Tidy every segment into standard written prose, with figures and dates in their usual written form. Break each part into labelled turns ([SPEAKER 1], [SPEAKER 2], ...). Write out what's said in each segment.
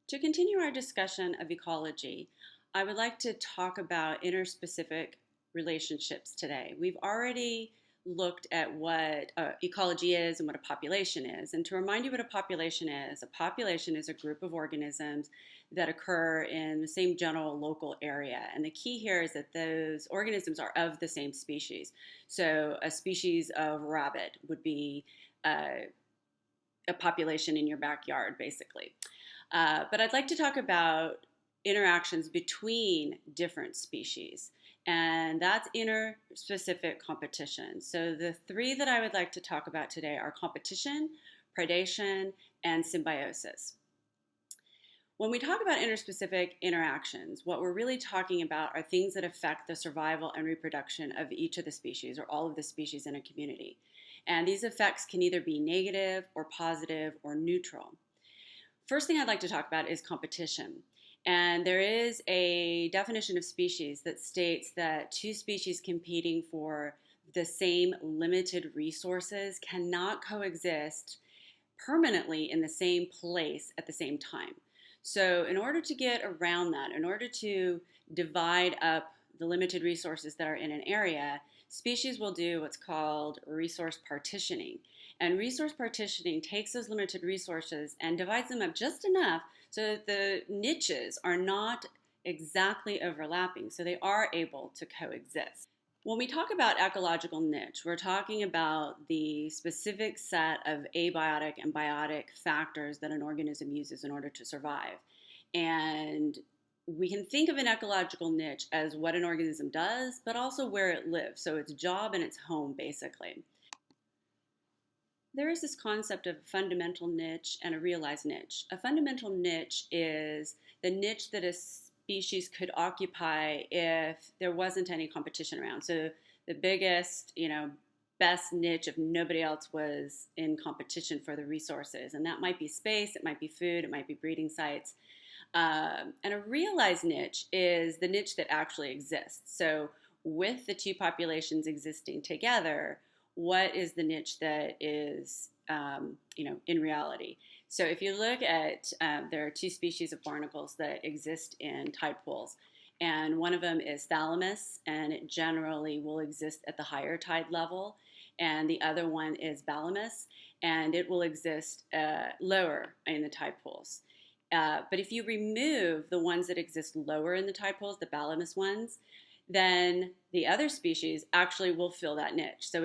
[SPEAKER 1] To continue our discussion of ecology, I would like to talk about interspecific relationships today. We've already looked at what ecology is and what a population is. And to remind you what a population is a group of organisms that occur in the same general local area. And the key here is that those organisms are of the same species. So a species of rabbit would be a population in your backyard, basically. But I'd like to talk about interactions between different species, and that's interspecific competition. So the three that I would like to talk about today are competition, predation, and symbiosis. When we talk about interspecific interactions, what we're really talking about are things that affect the survival and reproduction of each of the species or all of the species in a community. And these effects can either be negative or positive or neutral. First thing I'd like to talk about is competition. And there is a definition of species that states that two species competing for the same limited resources cannot coexist permanently in the same place at the same time. So in order to get around that, in order to divide up the limited resources that are in an area, species will do what's called resource partitioning. And resource partitioning takes those limited resources and divides them up just enough so that the niches are not exactly overlapping, so they are able to coexist. When we talk about ecological niche, we're talking about the specific set of abiotic and biotic factors that an organism uses in order to survive. And we can think of an ecological niche as what an organism does, but also where it lives. So its job and its home, basically. There is this concept of a fundamental niche and a realized niche. A fundamental niche is the niche that a species could occupy if there wasn't any competition around. So the biggest, best niche if nobody else was in competition for the resources. And that might be space, it might be food, it might be breeding sites. And a realized niche is the niche that actually exists. So with the two populations existing together, what is the niche that is, in reality? So if you look at, there are two species of barnacles that exist in tide pools. And one of them is thalamus, and it generally will exist at the higher tide level. And the other one is balamus, and it will exist lower in the tide pools. But if you remove the ones that exist lower in the tide pools, the balamus ones, then the other species actually will fill that niche. So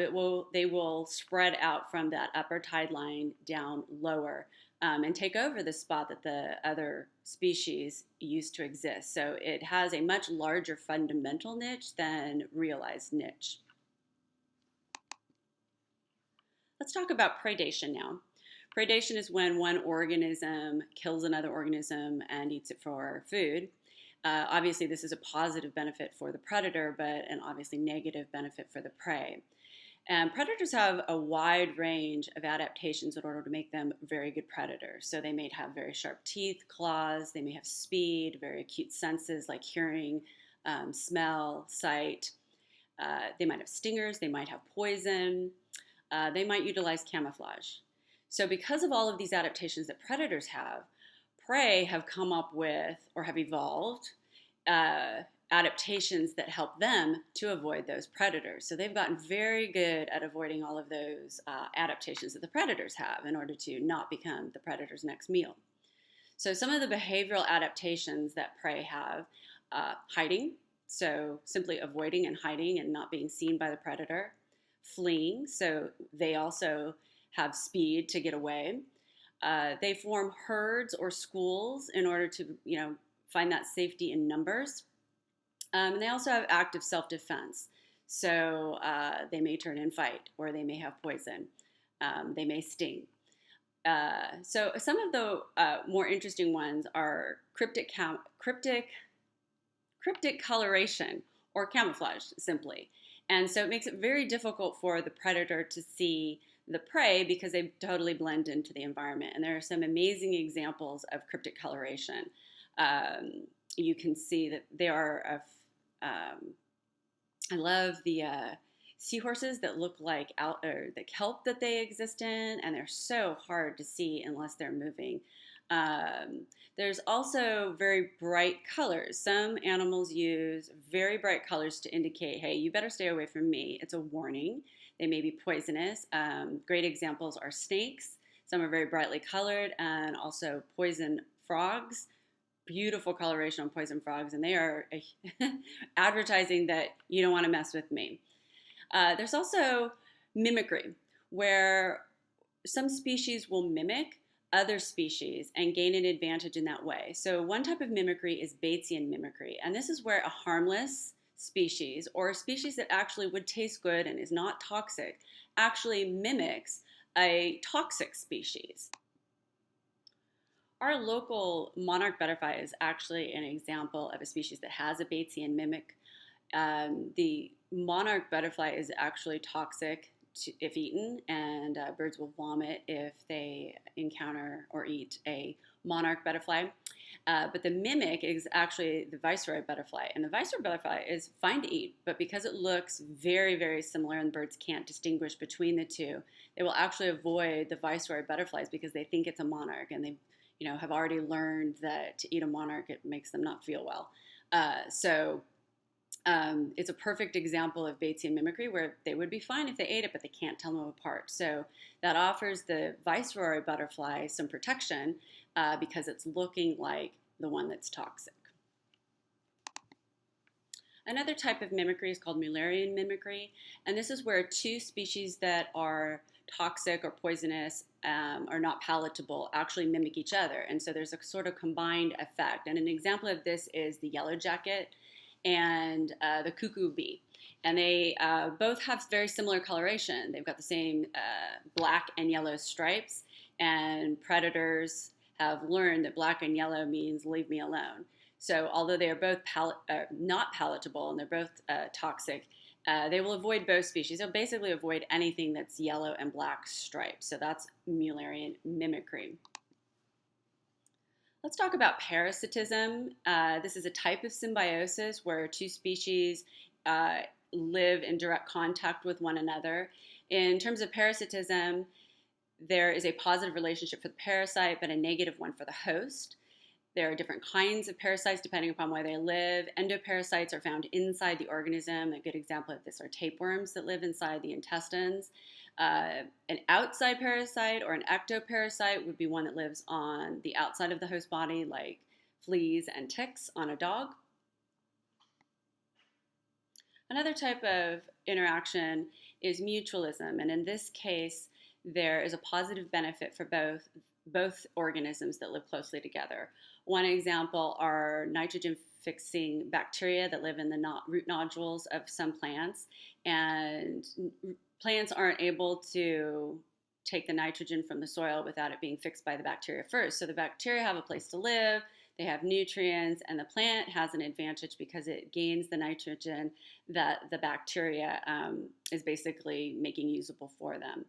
[SPEAKER 1] they will spread out from that upper tide line down lower and take over the spot that the other species used to exist. So it has a much larger fundamental niche than realized niche. Let's talk about predation now. Predation is when one organism kills another organism and eats it for food. Obviously, this is a positive benefit for the predator, but an obviously negative benefit for the prey. And predators have a wide range of adaptations in order to make them very good predators. So they may have very sharp teeth, claws, they may have speed, very acute senses like hearing, smell, sight. They might have stingers, they might have poison, they might utilize camouflage. So because of all of these adaptations that predators have, prey have come up with or have evolved adaptations that help them to avoid those predators. So they've gotten very good at avoiding all of those adaptations that the predators have in order to not become the predator's next meal. So some of the behavioral adaptations that prey have, hiding, so simply avoiding and hiding and not being seen by the predator, fleeing, so they also have speed to get away. They form herds or schools in order to, find that safety in numbers. And they also have active self-defense. So they may turn and fight, or they may have poison. They may sting. So some of the more interesting ones are cryptic coloration, or camouflage, simply. And so it makes it very difficult for the predator to see the prey because they totally blend into the environment. And there are some amazing examples of cryptic coloration. You can see that they are, I love the seahorses that look like the kelp that they exist in, and they're so hard to see unless they're moving. Um, there's also very bright colors. Some animals use very bright colors to indicate, hey, you better stay away from me. It's a warning. They may be poisonous. Great examples are snakes. Some are very brightly colored, and also poison frogs. Beautiful coloration on poison frogs, and they are advertising that you don't want to mess with me. There's also mimicry, where some species will mimic other species and gain an advantage in that way. So, one type of mimicry is Batesian mimicry, and this is where a harmless species, or a species that actually would taste good and is not toxic, actually mimics a toxic species. Our local monarch butterfly is actually an example of a species that has a Batesian mimic. The monarch butterfly is actually toxic if eaten, and birds will vomit if they encounter or eat a monarch butterfly. But the mimic is actually the viceroy butterfly, and the viceroy butterfly is fine to eat, but because it looks very, very similar and birds can't distinguish between the two, they will actually avoid the viceroy butterflies because they think it's a monarch, and they have already learned that to eat a monarch, it makes them not feel well. It's a perfect example of Batesian mimicry where they would be fine if they ate it, but they can't tell them apart. So that offers the viceroy butterfly some protection because it's looking like the one that's toxic. Another type of mimicry is called Mullerian mimicry, and this is where two species that are toxic or poisonous or not palatable actually mimic each other. And so there's a sort of combined effect. And an example of this is the yellow jacket and the cuckoo bee. And they both have very similar coloration. They've got the same black and yellow stripes, and predators have learned that black and yellow means leave me alone. So although they are both not palatable and they're both toxic, they will avoid both species. They'll basically avoid anything that's yellow and black stripes. So that's Mullerian mimicry. Let's talk about parasitism. This is a type of symbiosis where two species live in direct contact with one another. In terms of parasitism, there is a positive relationship for the parasite, but a negative one for the host. There are different kinds of parasites depending upon where they live. Endoparasites are found inside the organism. A good example of this are tapeworms that live inside the intestines. An outside parasite or an ectoparasite would be one that lives on the outside of the host body, like fleas and ticks on a dog. Another type of interaction is mutualism, and in this case, there is a positive benefit for both organisms that live closely together. One example are nitrogen-fixing bacteria that live in the root nodules of some plants, and plants aren't able to take the nitrogen from the soil without it being fixed by the bacteria first. So the bacteria have a place to live, they have nutrients, and the plant has an advantage because it gains the nitrogen that the bacteria is basically making usable for them.